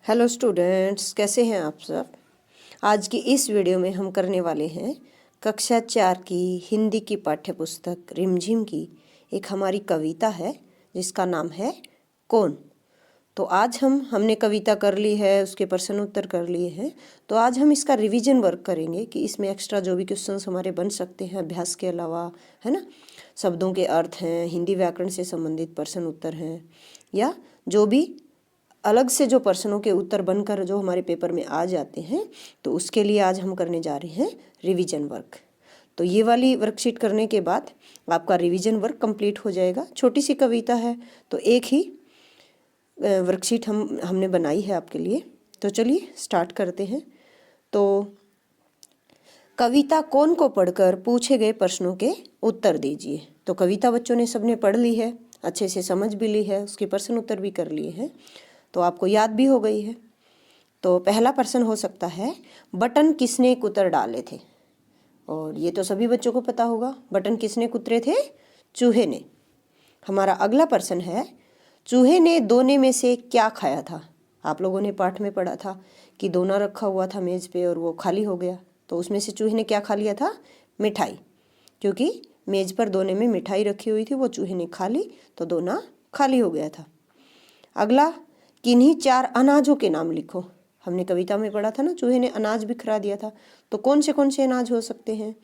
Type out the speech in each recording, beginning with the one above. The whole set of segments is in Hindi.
हेलो स्टूडेंट्स, कैसे हैं आप सब। आज की इस वीडियो में हम करने वाले हैं कक्षा 4 की हिंदी की पाठ्य पुस्तक रिमझिम की एक हमारी कविता है जिसका नाम है कौन। तो आज हमने कविता कर ली है, उसके प्रश्न उत्तर कर लिए हैं। तो आज हम इसका रिवीजन वर्क करेंगे कि इसमें एक्स्ट्रा जो भी क्वेश्चंस हमारे बन सकते हैं अभ्यास के अलावा, है ना, शब्दों के अर्थ हैं, हिंदी व्याकरण से संबंधित प्रश्न उत्तर हैं, या जो भी अलग से जो प्रश्नों के उत्तर बनकर जो हमारे पेपर में आ जाते हैं, तो उसके लिए आज हम करने जा रहे हैं रिवीजन वर्क। तो ये वाली वर्कशीट करने के बाद आपका रिवीजन वर्क कंप्लीट हो जाएगा। छोटी सी कविता है तो एक ही वर्कशीट हमने बनाई है आपके लिए। तो चलिए स्टार्ट करते हैं। तो कविता कौन को पढ़कर पूछे गए प्रश्नों के उत्तर दीजिए। तो कविता बच्चों ने सबने पढ़ ली है, अच्छे से समझ भी ली है, उसके प्रश्न उत्तर भी कर लिए हैं, तो आपको याद भी हो गई है। तो पहला प्रश्न हो सकता है, बटन किसने कुतर डाले थे। और ये तो सभी बच्चों को पता होगा, बटन किसने कुतरे थे, चूहे ने। हमारा अगला प्रश्न है, चूहे ने दोने में से क्या खाया था। आप लोगों ने पाठ में पढ़ा था कि दोना रखा हुआ था मेज पे और वो खाली हो गया, तो उसमें से चूहे ने क्या खा लिया था, मिठाई। क्योंकि मेज पर दोने में मिठाई रखी हुई थी, वो चूहे ने खा ली तो दोना खाली हो गया था। अगला, किन्हीं 4 अनाजों के नाम लिखो। हमने कविता में पढ़ा था ना, चूहे ने अनाज बिखरा दिया था। तो कौन से अनाज हो सकते हैं,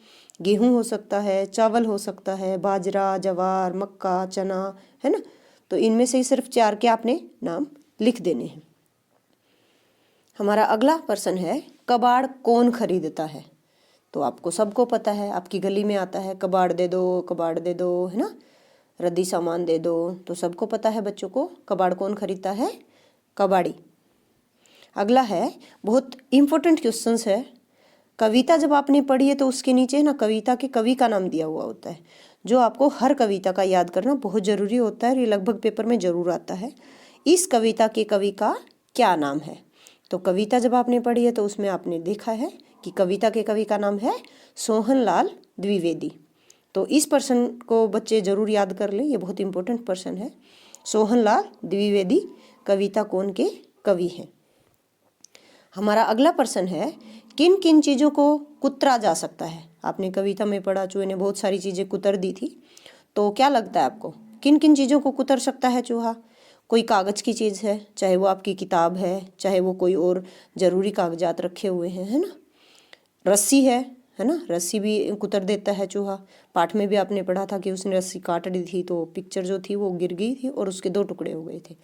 गेहूं हो सकता है, चावल हो सकता है, बाजरा, जवार, मक्का, चना, है ना। तो इनमें से सिर्फ 4 के आपने नाम लिख देने हैं। हमारा अगला प्रश्न है, कबाड़ कौन खरीदता है। तो आपको सबको पता है, आपकी गली में आता है, कबाड़ दे दो, कबाड़ दे दो, है ना, रद्दी सामान दे दो। तो सबको पता है बच्चों को, कबाड़ कौन खरीदता है, कबाड़ी। अगला है, बहुत इम्पोर्टेंट क्वेश्चंस है। कविता जब आपने पढ़ी है तो उसके नीचे ना कविता के कवि का नाम दिया हुआ होता है, जो आपको हर कविता का याद करना बहुत जरूरी होता है। ये लगभग पेपर में जरूर आता है। इस कविता के कवि का क्या नाम है। तो कविता जब आपने पढ़ी है तो उसमें आपने देखा है कि कविता के कवि का नाम है सोहनलाल द्विवेदी। तो इस प्रश्न को बच्चे जरूर याद कर लें, ये बहुत इंपॉर्टेंट प्रश्न है। सोहनलाल द्विवेदी कविता कौन के कवि हैं। हमारा अगला प्रश्न है, किन किन चीज़ों को कुतरा जा सकता है। आपने कविता में पढ़ा चूहे ने बहुत सारी चीज़ें कुतर दी थी, तो क्या लगता है आपको किन किन चीज़ों को कुतर सकता है चूहा। कोई कागज़ की चीज़ है, चाहे वो आपकी किताब है, चाहे वो कोई और ज़रूरी कागजात रखे हुए हैं, है ना। रस्सी है ना, रस्सी भी कुतर देता है चूहा। पाठ में भी आपने पढ़ा था कि उसने रस्सी काट दी थी तो पिक्चर जो थी वो गिर गई थी और उसके 2 टुकड़े हो गए थे।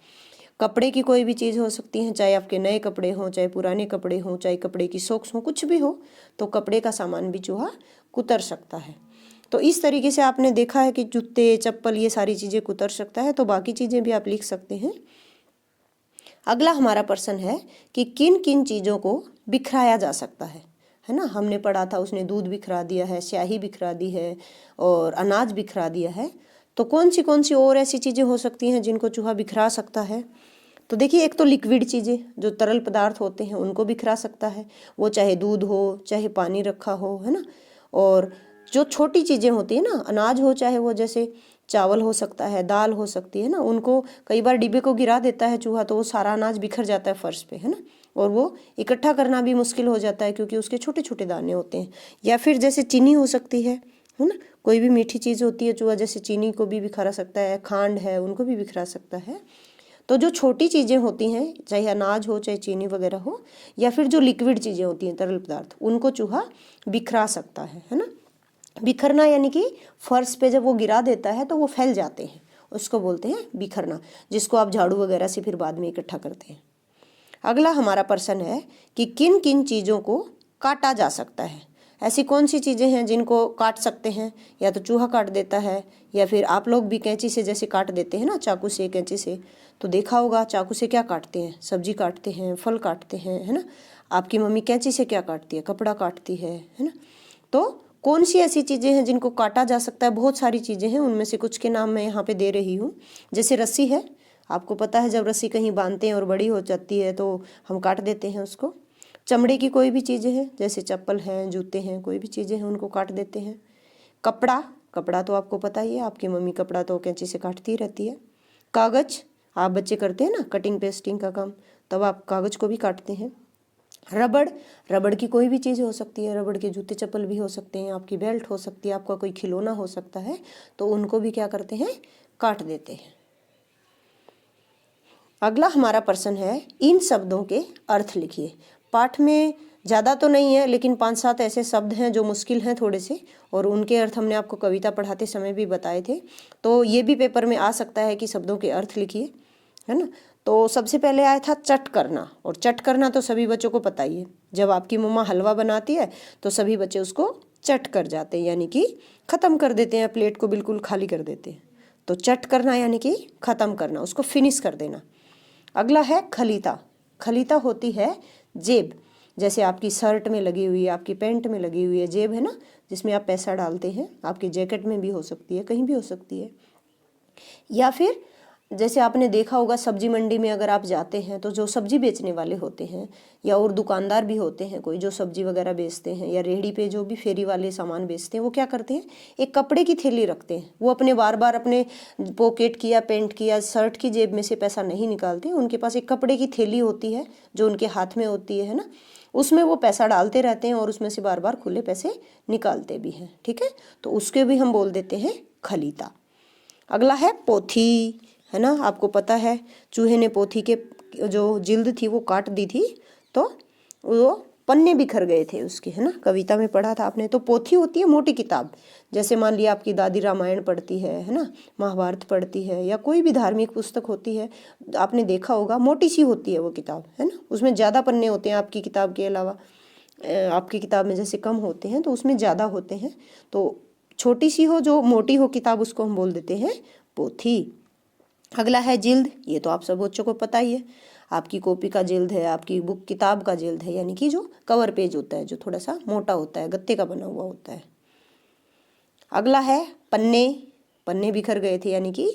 कपड़े की कोई भी चीज़ हो सकती है, चाहे आपके नए कपड़े हों, चाहे पुराने कपड़े हों, चाहे कपड़े की सॉक्स हों, कुछ भी हो, तो कपड़े का सामान भी चूहा कुतर सकता है। तो इस तरीके से आपने देखा है कि जूते, चप्पल, ये सारी चीज़ें कुतर सकता है। तो बाकी चीज़ें भी आप लिख सकते हैं। अगला हमारा प्रश्न है कि किन किन चीज़ों को बिखराया जा सकता है ना। हमने पढ़ा था उसने दूध बिखरा दिया है, स्याही बिखरा दी है और अनाज बिखरा दिया है। तो कौन सी और ऐसी चीज़ें हो सकती हैं जिनको चूहा बिखरा सकता है। तो देखिए, एक तो लिक्विड चीज़ें, जो तरल पदार्थ होते हैं, उनको बिखरा सकता है। वो चाहे दूध हो, चाहे पानी रखा हो, है ना। और जो छोटी चीज़ें होती है ना, अनाज हो, चाहे वो जैसे चावल हो सकता है, दाल हो सकती है ना, उनको कई बार डिब्बे को गिरा देता है चूहा तो वो सारा अनाज बिखर जाता है फर्श पे, है ना। और वो इकट्ठा करना भी मुश्किल हो जाता है क्योंकि उसके छोटे छोटे दाने होते हैं। या फिर जैसे चीनी हो सकती है ना, कोई भी मीठी चीज़ होती है, चूहा जैसे चीनी को भी बिखरा सकता है, खांड है उनको भी बिखरा सकता है। तो जो छोटी चीज़ें होती हैं, चाहे अनाज हो, चाहे चीनी वगैरह हो, या फिर जो लिक्विड चीज़ें होती हैं, तरल पदार्थ, उनको चूहा बिखरा सकता है ना। बिखरना यानी कि फर्श पे जब वो गिरा देता है तो वो फैल जाते हैं, उसको बोलते हैं बिखरना, जिसको आप झाड़ू वगैरह से फिर बाद में इकट्ठा करते हैं। अगला हमारा प्रश्न है कि किन किन चीज़ों को काटा जा सकता है। ऐसी कौन सी चीज़ें हैं जिनको काट सकते हैं। या तो चूहा काट देता है, या फिर आप लोग भी कैंची से जैसे काट देते हैं ना, चाकू से, कैंची से। तो देखा होगा चाकू से क्या काटते हैं, सब्जी काटते हैं, फल काटते हैं, है ना। आपकी मम्मी कैंची से क्या काटती है, कपड़ा काटती है ना। तो कौन सी ऐसी चीज़ें हैं जिनको काटा जा सकता है। बहुत सारी चीज़ें हैं, उनमें से कुछ के नाम मैं यहाँ पे दे रही हूँ। जैसे रस्सी है, आपको पता है जब रस्सी कहीं बांधते हैं और बड़ी हो जाती है तो हम काट देते हैं उसको। चमड़े की कोई भी चीज़ें हैं, जैसे चप्पल हैं, जूते हैं, कोई भी चीज़ें हैं, उनको काट देते हैं। कपड़ा तो आपको पता ही है, आपकी मम्मी कपड़ा तो कैंची से काटती रहती है। कागज़, आप बच्चे करते हैं ना कटिंग पेस्टिंग का काम, तब आप कागज को भी काटते हैं। रबड़, रबड़ की कोई भी चीज़ हो सकती है, रबड़ के जूते चप्पल भी हो सकते हैं, आपकी बेल्ट हो सकती है, आपका कोई खिलौना हो सकता है, तो उनको भी क्या करते हैं, काट देते हैं। अगला हमारा प्रश्न है, इन शब्दों के अर्थ लिखिए। पाठ में ज़्यादा तो नहीं है, लेकिन 5-7 ऐसे शब्द हैं जो मुश्किल हैं थोड़े से, और उनके अर्थ हमने आपको कविता पढ़ाते समय भी बताए थे। तो ये भी पेपर में आ सकता है कि शब्दों के अर्थ लिखिए, है ना। तो सबसे पहले आया था चट करना, और चट करना तो सभी बच्चों को पता ही है। जब आपकी मम्मा हलवा बनाती है तो सभी बच्चे उसको चट कर जाते हैं, यानी कि ख़त्म कर देते हैं, प्लेट को बिल्कुल खाली कर देते हैं। तो चट करना यानी कि ख़त्म करना, उसको फिनिश कर देना। अगला है खलीता। खलीता होती है जेब, जैसे आपकी शर्ट में लगी हुई है, आपकी पैंट में लगी हुई है जेब, है ना, जिसमें आप पैसा डालते हैं। आपकी जैकेट में भी हो सकती है, कहीं भी हो सकती है। या फिर जैसे आपने देखा होगा सब्जी मंडी में अगर आप जाते हैं तो जो सब्जी बेचने वाले होते हैं, या और दुकानदार भी होते हैं कोई जो सब्जी वगैरह बेचते हैं, या रेहड़ी पे जो भी फेरी वाले सामान बेचते हैं, वो क्या करते हैं, एक कपड़े की थैली रखते हैं। वो अपने बार बार अपने पॉकेट की या पेंट की या शर्ट की जेब में से पैसा नहीं निकालते, उनके पास एक कपड़े की थैली होती है जो उनके हाथ में होती है ना, उसमें वो पैसा डालते रहते हैं और उसमें से बार बार खुले पैसे निकालते भी हैं। ठीक है, तो उसके भी हम बोल देते हैं खलीता। अगला है पोथी, है ना। आपको पता है चूहे ने पोथी के जो जिल्द थी वो काट दी थी, तो वो पन्ने बिखर गए थे उसके, है ना, कविता में पढ़ा था आपने। तो पोथी होती है मोटी किताब, जैसे मान लिया आपकी दादी रामायण पढ़ती है ना, महाभारत पढ़ती है, या कोई भी धार्मिक पुस्तक होती है, आपने देखा होगा मोटी सी होती है वो किताब, है ना, उसमें ज़्यादा पन्ने होते हैं आपकी किताब के अलावा। आपकी किताब में जैसे कम होते हैं तो उसमें ज़्यादा होते हैं। तो छोटी सी हो जो मोटी हो किताब, उसको हम बोल देते हैं पोथी। अगला है जिल्द, ये तो आप सब बच्चों को पता ही है। आपकी कॉपी का जिल्द है, आपकी बुक किताब का जिल्द है, यानी कि जो कवर पेज होता है, जो थोड़ा सा मोटा होता है, गत्ते का बना हुआ होता है। अगला है पन्ने, पन्ने बिखर गए थे यानी कि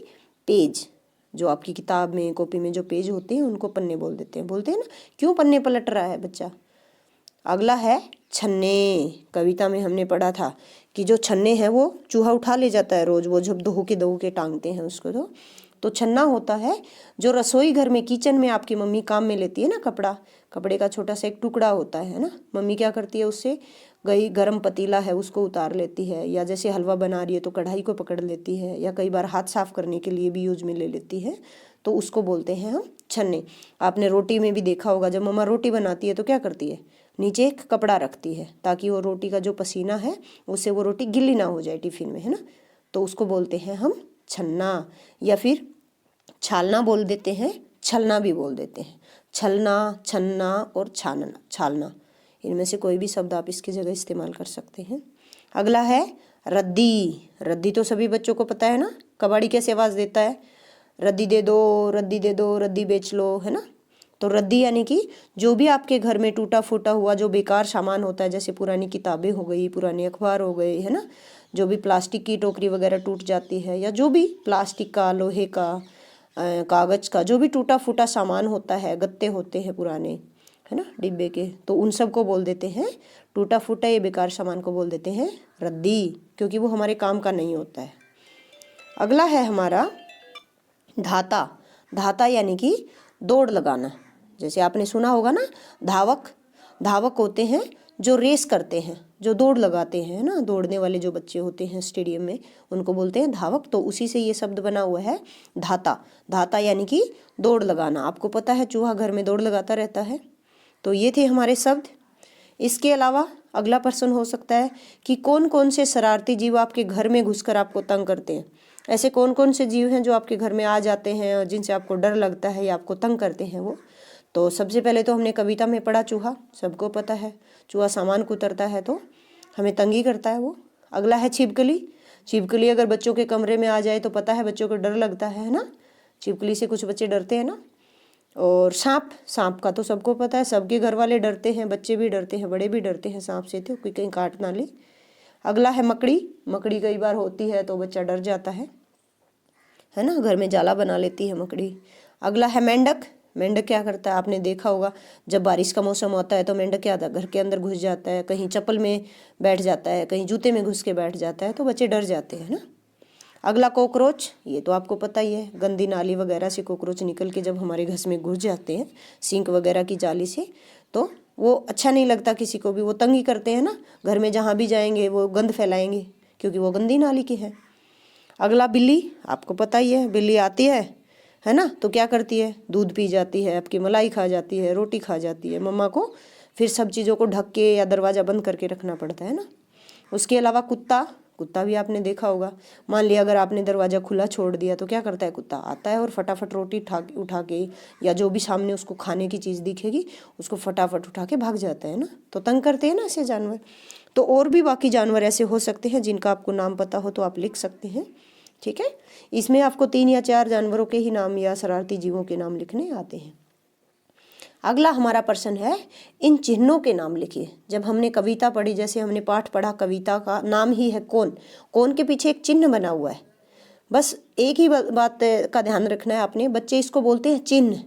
पेज, जो आपकी किताब में कॉपी में जो पेज होते हैं उनको पन्ने बोलते हैं ना, क्यों पन्ने पलट रहा है बच्चा। अगला है छन्ने, कविता में हमने पढ़ा था कि जो छन्ने हैं वो चूहा उठा ले जाता है रोज, वो जब धो के टांगते हैं उसको। तो छन्ना होता है जो रसोई घर में किचन में आपकी मम्मी काम में लेती है ना, कपड़े का छोटा सा एक टुकड़ा होता है ना, मम्मी क्या करती है उससे गई गरम पतीला है उसको उतार लेती है, या जैसे हलवा बना रही है तो कढ़ाई को पकड़ लेती है, या कई बार हाथ साफ करने के लिए भी यूज में ले लेती है, तो उसको बोलते हैं हम छन्ने। आपने रोटी में भी देखा होगा, जब मम्मा रोटी बनाती है तो क्या करती है, नीचे एक कपड़ा रखती है ताकि वो रोटी का जो पसीना है उससे वो रोटी गिल्ली ना हो जाए टिफिन में, है ना, तो उसको बोलते हैं हम छन्ना। या फिर छालना बोल देते हैं, छलना भी बोल देते हैं। छलना, छन्ना और छानना, छालना, इनमें से कोई भी शब्द आप इसकी जगह इस्तेमाल कर सकते हैं। अगला है रद्दी। रद्दी तो सभी बच्चों को पता है ना, कबाड़ी कैसे आवाज़ देता है, रद्दी दे दो, रद्दी दे दो, रद्दी बेच लो, है ना। तो रद्दी यानी कि जो भी आपके घर में टूटा फूटा हुआ जो बेकार सामान होता है, जैसे पुरानी किताबें हो गई, पुराने अखबार हो गए, है ना, जो भी प्लास्टिक की टोकरी वगैरह टूट जाती है, या जो भी प्लास्टिक का, लोहे का, कागज़ का जो भी टूटा फूटा सामान होता है, गत्ते होते हैं पुराने, है ना, डिब्बे के, तो उन सब को बोल देते हैं टूटा फूटा, ये बेकार सामान को बोल देते हैं रद्दी, क्योंकि वो हमारे काम का नहीं होता है। अगला है हमारा धाता। धाता यानी कि दौड़ लगाना, जैसे आपने सुना होगा ना, धावक। धावक होते हैं जो रेस करते हैं, जो दौड़ लगाते हैं ना, दौड़ने वाले जो बच्चे होते हैं स्टेडियम में, उनको बोलते हैं धावक। तो उसी से ये शब्द बना हुआ है धाता। धाता यानी कि दौड़ लगाना। आपको पता है चूहा घर में दौड़ लगाता रहता है। तो ये थे हमारे शब्द। इसके अलावा अगला प्रश्न हो सकता है कि कौन कौन से शरारती जीव आपके घर में घुसकर आपको तंग करते हैं। ऐसे कौन कौन से जीव हैं जो आपके घर में आ जाते हैं और जिनसे आपको डर लगता है या आपको तंग करते हैं वो। तो सबसे पहले तो हमने कविता में पढ़ा चूहा, सबको पता है, चूहा सामान कुतरता है तो हमें तंगी करता है वो। अगला है छिपकली। छिपकली अगर बच्चों के कमरे में आ जाए तो पता है बच्चों को डर लगता है ना, छिपकली से कुछ बच्चे डरते हैं ना। और सांप, सांप का तो सबको पता है, सबके घर वाले डरते हैं, बच्चे भी डरते हैं, बड़े भी डरते हैं सांप से, तो कोई कहीं काट ना ले। अगला है मकड़ी। मकड़ी कई बार होती है तो बच्चा डर जाता है ना, घर में जाला बना लेती है मकड़ी। अगला है मेंढक। मेंढक क्या करता है, आपने देखा होगा जब बारिश का मौसम होता है तो मेंढक क्या आता है, घर के अंदर घुस जाता है, कहीं चप्पल में बैठ जाता है, कहीं जूते में घुस के बैठ जाता है, तो बच्चे डर जाते हैं ना। अगला कॉकरोच, ये तो आपको पता ही है, गंदी नाली वगैरह से कॉकरोच निकल के जब हमारे घर में घुस जाते हैं सिंक वगैरह की जाली से, तो वो अच्छा नहीं लगता किसी को भी, वो तंग ही करते हैं ना, घर में जहाँ भी जाएंगे वो गंद फैलाएंगे क्योंकि वो गंदी नाली की है। अगला बिल्ली, आपको पता ही है, बिल्ली आती है ना, तो क्या करती है, दूध पी जाती है, आपकी मलाई खा जाती है, रोटी खा जाती है, मम्मा को फिर सब चीज़ों को ढक के या दरवाज़ा बंद करके रखना पड़ता है ना। उसके अलावा कुत्ता, कुत्ता भी आपने देखा होगा, मान लिया अगर आपने दरवाज़ा खुला छोड़ दिया तो क्या करता है, कुत्ता आता है और फटाफट रोटी उठा के या जो भी सामने उसको खाने की चीज़ दिखेगी उसको फटाफट उठा के भाग जाता है ना। तो तंग करते हैं ना ऐसे जानवर। तो और भी बाकी जानवर ऐसे हो सकते हैं जिनका आपको नाम पता हो तो आप लिख सकते हैं, ठीक है। इसमें आपको 3 या 4 जानवरों के ही नाम या शरारती जीवों के नाम लिखने आते हैं। अगला हमारा प्रश्न है, इन चिन्हों के नाम लिखिए। जब हमने कविता पढ़ी, जैसे हमने पाठ पढ़ा, कविता का नाम ही है कौन, कौन के पीछे एक चिन्ह बना हुआ है। बस एक ही बात का ध्यान रखना है आपने, बच्चे इसको बोलते हैं चिन्ह,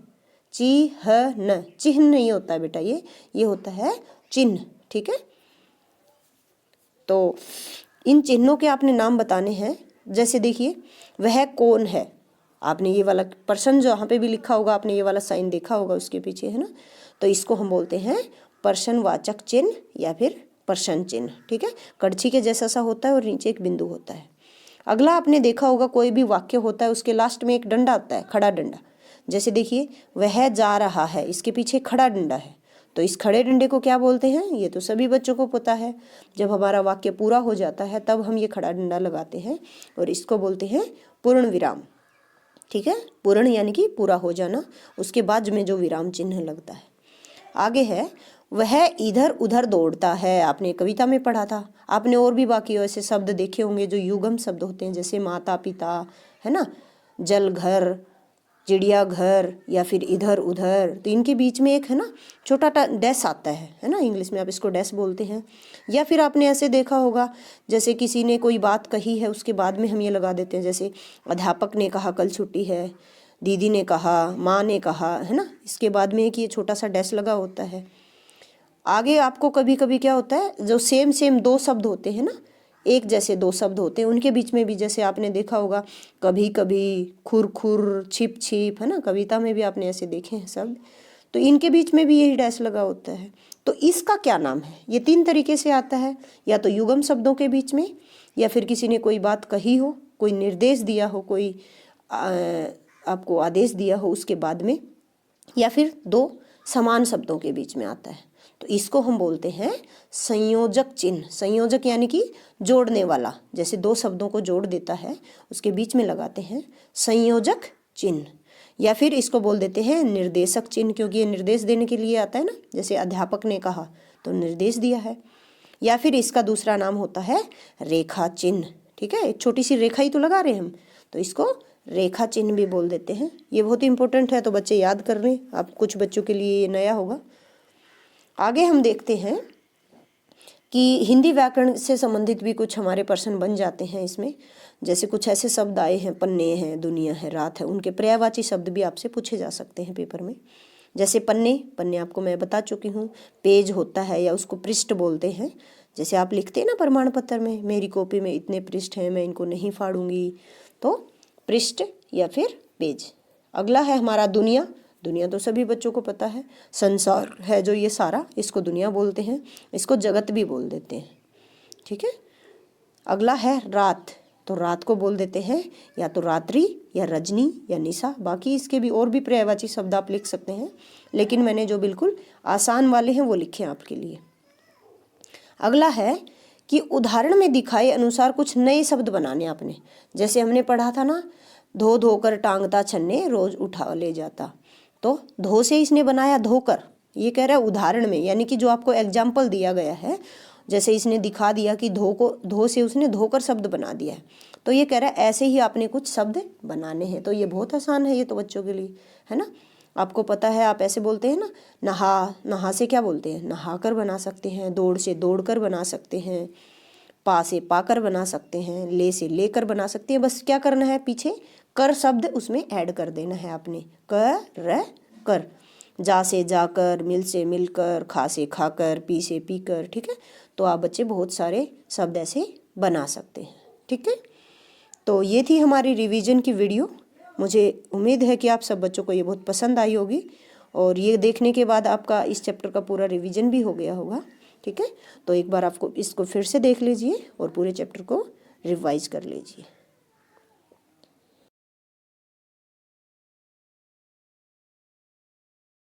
चिन्ह, चिन्ह नहीं होता है बेटा, ये होता है चिन्ह, ठीक है। तो इन चिन्हों के आपने नाम बताने हैं। जैसे देखिए, वह कौन है, आपने ये वाला पर्सन जहाँ पे भी लिखा होगा, आपने ये वाला साइन देखा होगा उसके पीछे, है ना, तो इसको हम बोलते हैं पर्शनवाचक चिन्ह या फिर पर्शन चिन्ह, ठीक है। कड़छी के जैसा सा होता है और नीचे एक बिंदु होता है। अगला आपने देखा होगा, कोई भी वाक्य होता है उसके लास्ट में एक डंडा आता है, खड़ा डंडा। जैसे देखिए, वह जा रहा है, इसके पीछे खड़ा डंडा है, तो इस खड़े डंडे को क्या बोलते हैं, ये तो सभी बच्चों को पता है। जब हमारा वाक्य पूरा हो जाता है तब हम ये खड़ा डंडा लगाते हैं और इसको बोलते हैं पूर्ण विराम, ठीक है। पूर्ण यानी कि पूरा हो जाना, उसके बाद में जो विराम चिन्ह लगता है। आगे है, वह इधर उधर दौड़ता है, आपने कविता में पढ़ा था। आपने और भी बाकी ऐसे शब्द देखे होंगे जो युगम शब्द होते हैं, जैसे माता पिता, है ना, जल घर, चिड़ियाघर या फिर इधर उधर, तो इनके बीच में एक है ना छोटा डैश आता है ना, इंग्लिश में आप इसको डैश बोलते हैं। या फिर आपने ऐसे देखा होगा, जैसे किसी ने कोई बात कही है उसके बाद में हम ये लगा देते हैं, जैसे अध्यापक ने कहा कल छुट्टी है, दीदी ने कहा, माँ ने कहा, है ना, इसके बाद में एक ये छोटा सा डैश लगा होता है। आगे आपको कभी कभी क्या होता है, जो सेम 2 शब्द होते हैं ना, एक जैसे 2 शब्द होते हैं, उनके बीच में भी जैसे आपने देखा होगा कभी कभी, खुर खुर, छिप छिप, है ना, कविता में भी आपने ऐसे देखे हैं शब्द, तो इनके बीच में भी यही डैश लगा होता है। तो इसका क्या नाम है, ये 3 तरीके से आता है, या तो युगम शब्दों के बीच में, या फिर किसी ने कोई बात कही हो, कोई निर्देश दिया हो, कोई आपको आदेश दिया हो उसके बाद में, या फिर 2 समान शब्दों के बीच में आता है। तो इसको हम बोलते हैं संयोजक चिन्ह। संयोजक यानी कि जोड़ने वाला, जैसे 2 शब्दों को जोड़ देता है उसके बीच में लगाते हैं संयोजक चिन्ह। या फिर इसको बोल देते हैं निर्देशक चिन्ह, क्योंकि ये निर्देश देने के लिए आता है ना, जैसे अध्यापक ने कहा तो निर्देश दिया है। या फिर इसका दूसरा नाम होता है रेखा चिन्ह, ठीक है, एक छोटी सी रेखा ही तो लगा रहे हैं हम, तो इसको रेखा चिन्ह भी बोल देते हैं। ये बहुत इंपॉर्टेंट है, तो बच्चे याद कर लें, आप कुछ बच्चों के लिए ये नया होगा। आगे हम देखते हैं कि हिंदी व्याकरण से संबंधित भी कुछ हमारे प्रश्न बन जाते हैं इसमें। जैसे कुछ ऐसे शब्द आए हैं, पन्ने हैं, दुनिया है, रात है, उनके पर्यायवाची शब्द भी आपसे पूछे जा सकते हैं पेपर में। जैसे पन्ने, पन्ने आपको मैं बता चुकी हूँ, पेज होता है या उसको पृष्ठ बोलते हैं। जैसे आप लिखते हैं ना प्रमाण पत्र में, मेरी कॉपी में इतने पृष्ठ हैं, मैं इनको नहीं फाड़ूंगी, तो पृष्ठ या फिर पेज। अगला है हमारा दुनिया। दुनिया तो सभी बच्चों को पता है, संसार है जो ये सारा, इसको दुनिया बोलते हैं, इसको जगत भी बोल देते हैं, ठीक है। अगला है रात, तो रात को बोल देते हैं या तो रात्रि या रजनी या निशा। बाकी इसके भी और भी पर्यायवाची शब्द आप लिख सकते हैं, लेकिन मैंने जो बिल्कुल आसान वाले हैं वो लिखे हैं आपके लिए। अगला है कि उदाहरण में दिखाए अनुसार कुछ नए शब्द बनाने आपने। जैसे हमने पढ़ा था ना, धो धोकर टांगता छन्ने रोज उठा ले जाता, तो धो से इसने बनाया धोकर, ये कह रहा है उदाहरण में, यानी कि जो आपको एग्जाम्पल दिया गया है, जैसे इसने दिखा दिया कि धो से उसने धोकर शब्द बना दिया है, तो ये कह रहा है ऐसे ही आपने कुछ शब्द बनाने हैं। तो ये बहुत आसान है, ये तो बच्चों के लिए, है ना, आपको पता है। आप ऐसे बोलते हैं ना, नहा से क्या बोलते हैं, नहा कर बना सकते हैं, दौड़ से दौड़ कर बना सकते हैं, पा से पाकर बना सकते हैं, ले से लेकर बना सकते हैं। बस क्या करना है, पीछे कर शब्द उसमें ऐड कर देना है आपने, कर। जा से जाकर, मिल से मिलकर, खा से खाकर, पी से पीकर, ठीक है। तो आप बच्चे बहुत सारे शब्द ऐसे बना सकते हैं, ठीक है। तो ये थी हमारी रिवीजन की वीडियो। मुझे उम्मीद है कि आप सब बच्चों को ये बहुत पसंद आई होगी और ये देखने के बाद आपका इस चैप्टर का पूरा रिवीजन भी हो गया होगा। ठीक है, तो एक बार आपको इसको फिर से देख लीजिए और पूरे चैप्टर को रिवाइज कर लीजिए।